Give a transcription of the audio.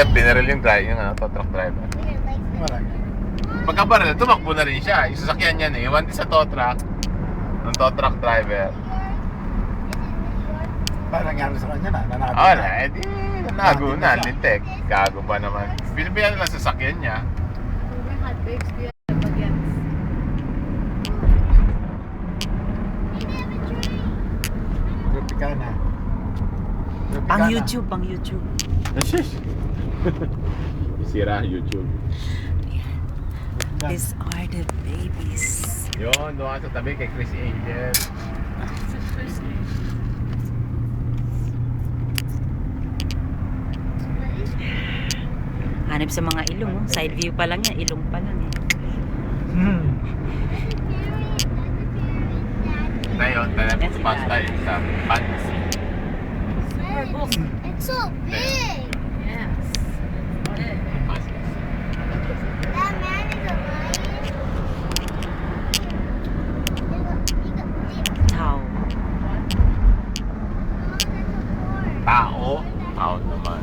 Hindi, binaril yung driver, yung tow truck driver. Wala. Pagkabaril, tumakbo na rin siya. Yung sasakyan niya na, iwan din sa tow truck. Ng tow truck driver. Parang nangyari sa kanya na, nanalo Oh, na. di, nanago na, lintek. Gago pa naman. Pilipinan lang sa sasakyan niya. Hot babes, kuya. Bagets. Tropicana. Pang YouTube, pang YouTube. Sira YouTube. These are the babies. Yun, doon sa tabi kay Chris Angel. Hanap sa mga ilong, oh. Side view pa lang yan, ilong pa lang eh. Tayo, pas tayo sa Fantasy. It's so big. Yes. That man is a lion. Tao. Tao? Tao naman.